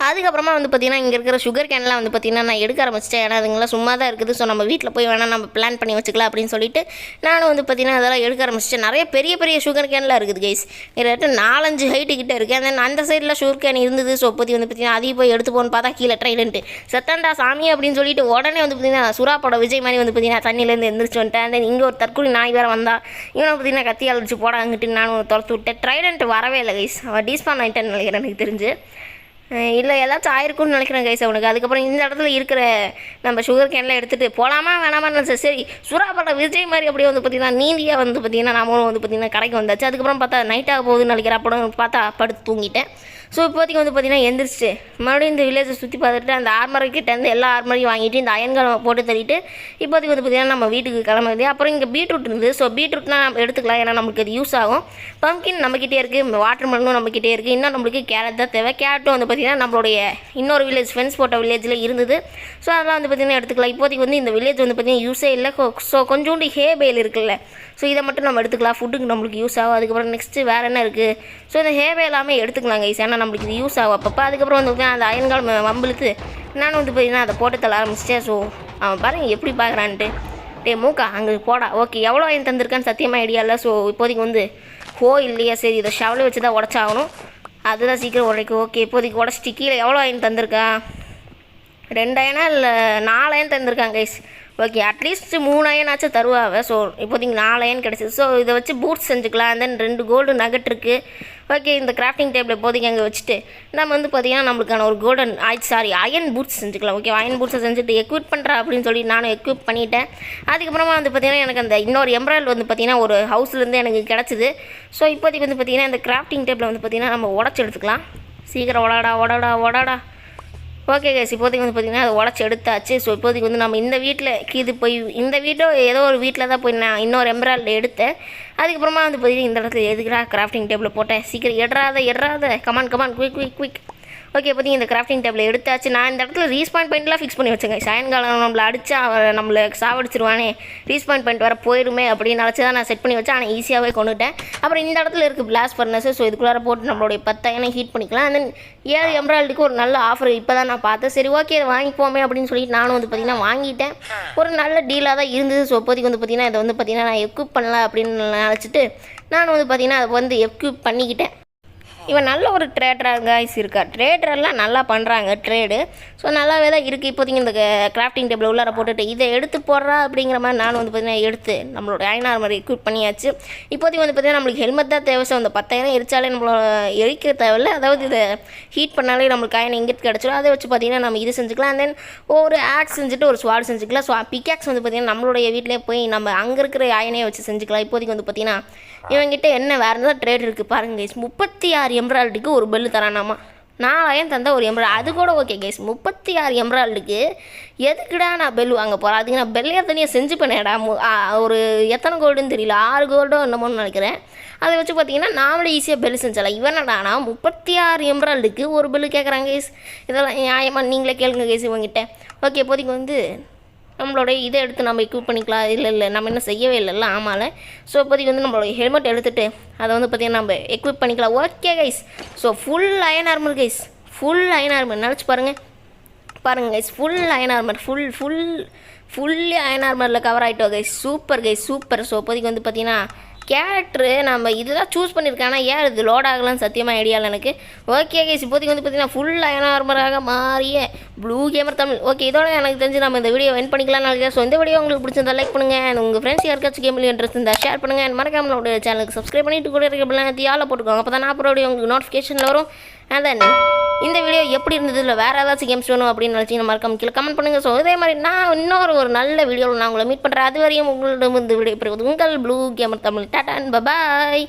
அதுக்கப்புறமா வந்து பார்த்திங்கன்னா இங்கே இருக்கிற சுகர் கேன்லாம் வந்து பார்த்திங்கன்னா நான் எடுக்க ஆரம்பிச்சிட்டேன். ஏன்னா அதுங்களாம் சும்மா தான் இருக்குது. ஸோ நம்ம வீட்டில் போய் வேணால் நம்ம பிளான் பண்ணி வச்சுக்கலாம் அப்படின்னு சொல்லிட்டு நானும் வந்து பார்த்திங்கன்னா அதெல்லாம் எடுக்க ஆரம்பிச்சிட்டேன். நிறைய பெரிய பெரிய சுகர் கேன்லாம் இருக்குது கைஸ். கிட்டத்தட்ட 4-5 ஹைட்டு கிட்டே இருக்குது. அந்த அந்த சைடில் சுகர் கேன் இருந்தது. ஸோ இப்போதைக்கு வந்து பார்த்திங்கன்னா அதையும் போய் எடுத்து போகணுன்னு பார்த்தா கீழே ட்ரைலண்ட்டு செத்தண்டா சாமி அப்படின்னு சொல்லிட்டு உடனே வந்து பார்த்திங்கன்னா சுறா படம் விஜய் மாதிரி வந்து பார்த்திங்கன்னா தண்ணியிலேருந்து எந்திரிச்சு வந்துட்டேன். தென் இங்கே ஒரு தற்கொலை நாய் வேறு வந்தா, இவனை பார்த்திங்கன்னா கத்தி அழிச்சு போடாங்கிட்டு நானும் துரத்து விட்டேன். ட்ரைலண்ட் வரவே இல்லை கைஸ். அவன் டீஸ்பான் ஆகிட்டேன்னு நினைக்கிறேன் எனக்கு தெரிஞ்சு. இல்லை ஏதாச்சும் ஆயிருக்கும்னு நினைக்கிறேன் கைஸ் அவனுக்கு. அதுக்கப்புறம் இந்த இடத்துல இருக்கிற நம்ம சுகர் கேன்லாம் எடுத்துகிட்டு போகலாமா வேணாமான்னு சரி சுறாப்பட விஜய் மாதிரி அப்படியே வந்து பார்த்திங்கன்னா நீந்தியாக வந்து பார்த்திங்கன்னா நாமளும் வந்து பார்த்திங்கன்னா கடைக்கு வந்தாச்சு. அதுக்கப்புறம் பார்த்தா நைட்டாக போகுதுன்னு நினைக்கிறேன். அப்படம் பார்த்தா படுத்து தூங்கிட்டேன். ஸோ இப்போதைக்கு வந்து பார்த்திங்கன்னா எந்திரிச்சு மறுபடியும் இந்த வில்லேஜை சுற்றி பார்த்துட்டு அந்த ஆர்மர்கிட்டேருந்து எல்லா ஆர்மரையும் வாங்கிட்டு இந்த அயன்களை போட்டு தள்ளிட்டு இப்போதைக்கு வந்து பார்த்திங்கன்னா நம்ம வீட்டுக்கு கிளம்புது. அப்புறம் இங்கே பீட்ரூட் இருந்தது. ஸோ பீட்ரூட்னா நம்ம எடுத்துக்கலாம், ஏன்னா நம்மளுக்கு அது யூஸ் ஆகும். பம்கின் நம்மக்கிட்டே இருக்குது, வாட்டர் மெலனும் நம்மக்கிட்டே இருக்குது. இன்னும் நம்மளுக்கு கேரட் தான் தேவை. கேரட்டும் வந்து பார்த்திங்கன்னா நம்மளுடைய இன்னொரு வில்லேஜ் ஃப்ரெண்ட்ஸ் போட்ட வில்லேஜில் இருந்தது. ஸோ அதெல்லாம் வந்து பார்த்திங்கன்னா எடுத்துக்கலாம். இப்போதைக்கு வந்து இந்த வில்லேஜ் வந்து பார்த்திங்கன்னா யூஸே இல்லை. ஸோ கொஞ்சோண்டு ஹேபேல் இருக்குல்ல, ஸோ இதை மட்டும் நம்ம எடுத்துக்கலாம். ஃபுட்டுக்கு நம்மளுக்கு யூஸ் ஆகும். அதுக்கப்புறம் நெக்ஸ்ட்டு வேறு என்ன இருக்குது, ஸோ இந்த ஹேபே எல்லாமே எடுத்துக்கலாம் கைஸ், ஏன்னா நம்மளுக்கு இது யூஸ் ஆகும் அப்பப்போ. அதுக்கப்புறம் வந்து பார்த்திங்கன்னா அந்த அயன்கால் வம்பளுக்கு நான் வந்து பார்த்திங்கன்னா அதை போட்டு தள்ள ஆரம்பிச்சிட்டேன். ஸோ அவன் பாருங்கள் எப்படி பார்க்குறான்ட்டு. டே மூக்கா அங்கே போடா. ஓகே, எவ்வளோ அயன் தந்திருக்கான்னு சத்தியமாக ஐடியா இல்லை. ஸோ இப்போதைக்கு வந்து இல்லையா, சரி இதை ஷவலை வச்சு தான் உடச்சாகணும், அதுதான் சீக்கிரம் உடைக்கும். ஓகே, இப்போதைக்கு உடச்சிட்டு கீழே எவ்வளோ அயன் தந்திருக்கா, 2 அயனா இல்லை 4 அயன் தந்திருக்காங்க கைஸ். ஓகே, அட்லீஸ்ட் 3 அயனாச்சும் தருவாங்க. ஸோ இப்போதைக்கு 4 அயன் கிடச்சிது. ஸோ இதை வச்சு பூட்ஸ் செஞ்சுக்கலாம். தென் 2 கோல்டு நகட் இருக்குது. ஓகே, இந்த கிராஃப்டிங் டேபிள் இப்போதைக்கு அங்கே வச்சுட்டு நம்ம வந்து பார்த்திங்கன்னா நம்மளுக்கான ஒரு கோல்டன் அயன் பூட்ஸ் செஞ்சுக்கலாம். ஓகே, அயன் பூட்ஸை செஞ்சுட்டு எக்யூப் பண்ணுறா அப்படின்னு சொல்லி நானும் எக்யூப் பண்ணிவிட்டேன். அதுக்கப்புறமா வந்து பார்த்திங்கன்னா எனக்கு அந்த இன்னொரு எம்ப்ராய்டு வந்து பார்த்திங்கன்னா ஒரு ஹவுஸ்லேருந்து எனக்கு கிடச்சிது. ஸோ இப்போதைக்கு வந்து பார்த்திங்கன்னா இந்த கிராஃப்டிங் டேபிளை வந்து பார்த்திங்கன்னா நம்ம உடச்சி எடுத்துக்கலாம். சீக்கிரம் ஒடாடா. ஓகே கைஸ், இப்போதைக்கு வந்து பார்த்திங்கன்னா அதை உடச்சி எடுத்தாச்சு. ஸோ இப்போதைக்கு வந்து நம்ம இந்த வீட்டில் போய் இந்த வீட்டோ ஏதோ ஒரு வீட்டில் தான் போய் நான் இன்னொரு எம்ப்ராய்டில் எடுத்தேன். அதுக்கப்புறமா வந்து பார்த்திங்கன்னா இந்த இடத்துல எதுக்குடா கிராஃப்டிங் டேபிளில் போட்டேன், சீக்கிரம் எட்றாத கமான் குயிக். ஓகே, இப்போதைக்கு இந்த கிராஃப்டிங் டேபிள் எடுத்தாச்சு. நான் இந்த இடத்துல ரீஸ்பாயின் பாயிண்ட்லாம் ஃபிக்ஸ் பண்ணி வச்சேங்க. சாயங்காலம் நம்மளை அடித்தா அவன் நம்மளை சாவடிச்சிருவானே, ரீஸ்பாயின் பாயிண்ட் வர போயிடுமே அப்படின்னு நினச்சி தான் நான் செட் பண்ணி வச்சேன். ஆனால் ஈஸியாகவே கொண்டுட்டேன். அப்புறம் இந்த இடத்துல இருக்குது பிளாஸ்ட் ஃபர்னஸ். ஸோ இதுக்குள்ளார போட்டு நம்மளுடைய 10 அயனை ஹீட் பண்ணிக்கலாம். அண்ட் தென் 7 எம்ப்ராய்டுக்கு ஒரு நல்ல ஆஃபர் இப்போ தான் நான் பார்த்தேன். சரி ஓகே, இதை வாங்கிப்போமே அப்படின்னு சொல்லிட்டு நானும் வந்து பார்த்திங்கன்னா வாங்கிட்டேன். ஒரு நல்ல டீலாக தான் இருந்தது. ஸோ இப்போதைக்கு வந்து பார்த்திங்கன்னா இதை வந்து பார்த்திங்கன்னா நான் எக்யூப் பண்ணலாம் அப்படின்னு நினச்சிட்டு நானும் வந்து பார்த்திங்கன்னா அதை வந்து எக்யூப் பண்ணிக்கிட்டேன். இவன் நல்ல ஒரு ட்ரேடராக கைஸ் இருக்கா. ட்ரேடரெல்லாம் நல்லா பண்ணுறாங்க ட்ரேடு. ஸோ நல்லாவே தான் இருக்குது. இப்போதைக்கு இந்த கிராஃப்டிங் டேபிள் உள்ளார போட்டுட்டு இதை எடுத்து போடுறா அப்படிங்கிற மாதிரி நானும் வந்து பார்த்திங்கன்னா எடுத்து நம்மளோட அயன் ஆர்மர் எக்யூப் பண்ணியாச்சு. இப்போதைக்கு வந்து பார்த்திங்கன்னா நம்மளுக்கு ஹெல்மெட் தான் தேவை. ஸோ அந்த 10 அயனை எரிச்சாலே நம்மளோட எரிக்க தேவையில்லை. அதாவது இதை ஹீட் பண்ணாலே நம்மளுக்கு அயன் எங்கிட்டு கிடச்சிடும். அதை வச்சு பார்த்திங்கன்னா நம்ம இது செஞ்சுக்கலாம். தென் ஒரு ஆக்ஸ் செஞ்சுட்டு ஒரு ஸ்வாட் செஞ்சுக்கலாம். ஸோ பிக்காக்ஸ் வந்து பார்த்திங்கன்னா நம்மளுடைய வீட்டிலே போய் நம்ம அங்கே இருக்கிற அயனையை வச்சு செஞ்சுக்கலாம். இப்போதைக்கு வந்து பார்த்திங்கன்னா இவங்ககிட்ட என்ன வேறு தான் ட்ரேட் இருக்குது பாருங்கள் கைஸ். 36 எம்ப்ராய்டுக்கு ஒரு பெல்லு தரானாமா. 4 அயன் தந்தால் ஒரு எம்ப்ராய்டு, அது கூட ஓகே கைஸ். 36 எம்ப்ராய்டுக்கு எதுக்குடா நான் பெல் வாங்க போகிறேன், அதுக்கு நான் பெல்லையாக தனியாக செஞ்சு பண்ணேடா. ஒரு எத்தனை கோல்டுன்னு தெரியல, 6 கோல்டோ என்னமோன்னு நினைக்கிறேன். அதை வச்சு பார்த்தீங்கன்னா நாமளே ஈஸியாக பெல் செஞ்சாலாம். இவனடானா 36 எம்ப்ராய்டுக்கு ஒரு பெல்லு கேட்குறாங்க கைஸ். இதெல்லாம் நியாயமாக நீங்களே கேளுங்க கைஸ் இவங்ககிட்ட. ஓகே, இப்போதைக்கு வந்து நம்மளோட இதை எடுத்து நம்ம எக்யூப் பண்ணிக்கலாம். இல்லை நம்ம என்ன செய்யவே இல்லைல்ல, ஆமாம்ல. ஸோ இப்போதைக்கு வந்து நம்மளோட ஹெல்மெட் எடுத்துகிட்டு அதை வந்து பார்த்திங்கன்னா நம்ம எக்யூப் பண்ணிக்கலாம். Okay guys, so full iron armour guys, full iron armour நினச்சி பாருங்கள் guys, full iron armour fully iron ஆர்மரில் கவர் ஆகிட்டோம் guys. Super guys, super. So இப்போதைக்கு வந்து பார்த்திங்கன்னா கேரக்டரு நம்ம இதுதான் சூஸ் பண்ணியிருக்கேன். ஆனால் ஏன் இது லோட் ஆகலான்னு சத்தியமாக ஐடியா இல்லை எனக்கு. ஓகே கைஸ், இப்போதைக்கு வந்து பார்த்திங்கன்னா ஃபுல் அயன் ஆர்மராக மாறிய ப்ளூ கேமர் தமிழ். ஓகே, இதோட எனக்கு தெரிஞ்சு நம்ம இந்த வீடியோ என் பண்ணிக்கலாம்னு நினைக்கிறேன். ஸோ இந்த வீடியோ உங்களுக்கு பிடிச்சிருந்தா லைக் பண்ணுங்கள். உங்கள் ஃப்ரெண்ட்ஸ் யாருக்காச்சும் கேமில் இன்ட்ரெஸ்ட் இருந்தால் ஷேர் பண்ணுங்கள். மறக்காம நம்மளோட சேனலுக்கு சப்ஸ்கிரைப் பண்ணிட்டு கூட இருக்க ஆளை போட்டுக்கோங்க. அப்போ தான் நான் அப்புறம் உங்களுக்கு நோட்டிஃபிகேஷனில் வரும். அண்ட் தென் இந்த வீடியோ எப்படி இருந்தது, இல்லை வேறு ஏதாச்சும் கேம்ஸ் வேணும் அப்படின்னு நினச்சிங்கன்னா மறக்காம கீழே கமெண்ட் பண்ணுங்கள். ஸோ இதே மாதிரி நான் இன்னொரு நல்ல வீடியோவில் நான் உங்களை மீட் பண்ணுறேன். அது வரையும் உங்களிடம் வந்து விடைபெறுவது உங்கள் Blue Gamer Tamil. Tata and bye bye.